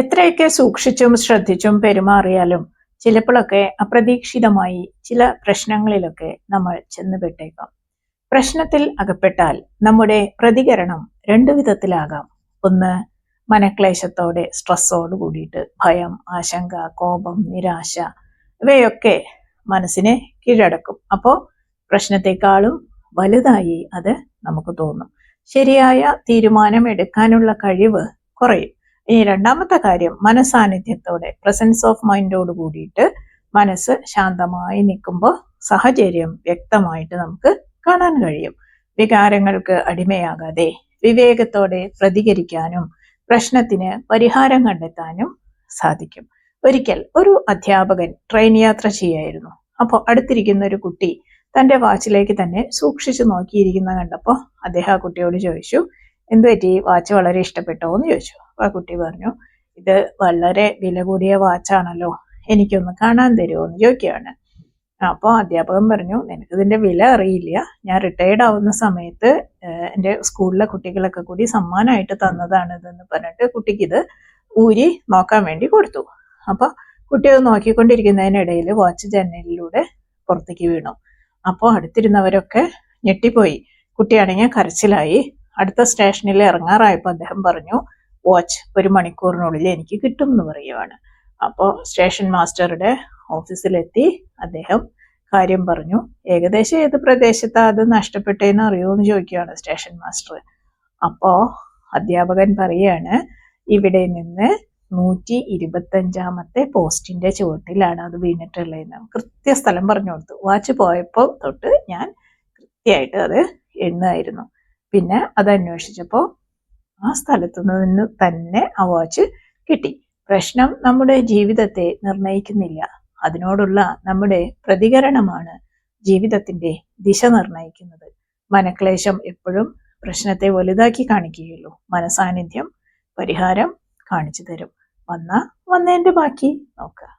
എത്രയൊക്കെ സൂക്ഷിച്ചും ശ്രദ്ധിച്ചും പെരുമാറിയാലും ചിലപ്പോഴൊക്കെ അപ്രതീക്ഷിതമായി ചില പ്രശ്നങ്ങളിലൊക്കെ നമ്മൾ ചെന്നുപെട്ടേക്കാം. പ്രശ്നത്തിൽ അകപ്പെട്ടാൽ നമ്മുടെ പ്രതികരണം രണ്ടു വിധത്തിലാകാം. ഒന്ന്, മനക്ലേശത്തോടെ സ്ട്രെസ്സോട് കൂടിയിട്ട് ഭയം, ആശങ്ക, കോപം, നിരാശ ഇവയൊക്കെ മനസ്സിനെ കീഴടക്കും. അപ്പോൾ പ്രശ്നത്തെക്കാളും വലുതായി അത് നമുക്ക് തോന്നും. ശരിയായ തീരുമാനം എടുക്കാനുള്ള കഴിവ് കുറയും. ഇനി രണ്ടാമത്തെ കാര്യം, മനസാന്നിധ്യത്തോടെ പ്രസൻസ് ഓഫ് മൈൻഡോട് കൂടിയിട്ട് മനസ്സ് ശാന്തമായി നിൽക്കുമ്പോൾ സാഹചര്യം വ്യക്തമായിട്ട് നമുക്ക് കാണാൻ കഴിയും. വികാരങ്ങൾക്ക് അടിമയാകാതെ വിവേകത്തോടെ പ്രതികരിക്കാനും പ്രശ്നത്തിന് പരിഹാരം കണ്ടെത്താനും സാധിക്കും. ഒരിക്കൽ ഒരു അധ്യാപകൻ ട്രെയിൻ യാത്ര ചെയ്യായിരുന്നു. അപ്പോൾ അടുത്തിരിക്കുന്ന ഒരു കുട്ടി തൻ്റെ വാച്ചിലേക്ക് തന്നെ സൂക്ഷിച്ചു നോക്കിയിരിക്കുന്ന കണ്ടപ്പോൾ അദ്ദേഹം ആ കുട്ടിയോട് ചോദിച്ചു, എന്തു പറ്റി, വാച്ച് വളരെ ഇഷ്ടപ്പെട്ടോ എന്ന് ചോദിച്ചു. ആ കുട്ടി പറഞ്ഞു, ഇത് വളരെ വില കൂടിയ വാച്ചാണല്ലോ, എനിക്കൊന്ന് കാണാൻ തരുമോ എന്ന് ചോദിക്കുകയാണ്. അപ്പോൾ അധ്യാപകൻ പറഞ്ഞു, നിനക്കിതിൻ്റെ വില അറിയില്ല, ഞാൻ റിട്ടയർഡ് ആവുന്ന സമയത്ത് എൻ്റെ സ്കൂളിലെ കുട്ടികളൊക്കെ കൂടി സമ്മാനമായിട്ട് തന്നതാണ് ഇതെന്ന് പറഞ്ഞിട്ട് കുട്ടിക്ക് ഇത് ഊരി നോക്കാൻ വേണ്ടി കൊടുത്തു. അപ്പോൾ കുട്ടി അത് നോക്കിക്കൊണ്ടിരിക്കുന്നതിനിടയിൽ വാച്ച് ജനലിലൂടെ പുറത്തേക്ക് വീണു. അപ്പോൾ അടുത്തിരുന്നവരൊക്കെ ഞെട്ടിപ്പോയി. കുട്ടിയാണെങ്കിൽ കരച്ചിലായി. അടുത്ത സ്റ്റേഷനിൽ ഇറങ്ങാറായപ്പോൾ അദ്ദേഹം പറഞ്ഞു, വാച്ച് 1 മണിക്കൂറിനുള്ളിൽ എനിക്ക് കിട്ടും എന്ന് പറയുവാണ്. അപ്പോൾ സ്റ്റേഷൻ മാസ്റ്ററുടെ ഓഫീസിലെത്തി അദ്ദേഹം കാര്യം പറഞ്ഞു. ഏകദേശം ഏത് പ്രദേശത്താണ് അത് നഷ്ടപ്പെട്ടതെന്ന് അറിയുമെന്ന് ചോദിക്കുകയാണ് സ്റ്റേഷൻ മാസ്റ്റർ. അപ്പോൾ അധ്യാപകൻ പറയാണ്, ഇവിടെ നിന്ന് 125-ാമത്തെ പോസ്റ്റിന്റെ ചുവട്ടിലാണ് അത് വീണിട്ടുള്ളതെന്ന് കൃത്യസ്ഥലം പറഞ്ഞു കൊടുത്തു. വാച്ച് പോയപ്പോൾ തൊട്ട് ഞാൻ കൃത്യമായിട്ട് അത് എണ്ണുമായിരുന്നു. പിന്നെ അത് അന്വേഷിച്ചപ്പോൾ ആ സ്ഥലത്തു നിന്ന് തന്നെ ആ വാച്ച് കിട്ടി. പ്രശ്നം നമ്മുടെ ജീവിതത്തെ നിർണയിക്കുന്നില്ല, അതിനോടുള്ള നമ്മുടെ പ്രതികരണമാണ് ജീവിതത്തിന്റെ ദിശ നിർണയിക്കുന്നത്. മനക്ലേശം എപ്പോഴും പ്രശ്നത്തെ വലുതാക്കി കാണിക്കുകയുള്ളൂ. മനസാന്നിധ്യം പരിഹാരം കാണിച്ചു തരും. വന്നതിന്റെ ബാക്കി നോക്കുക.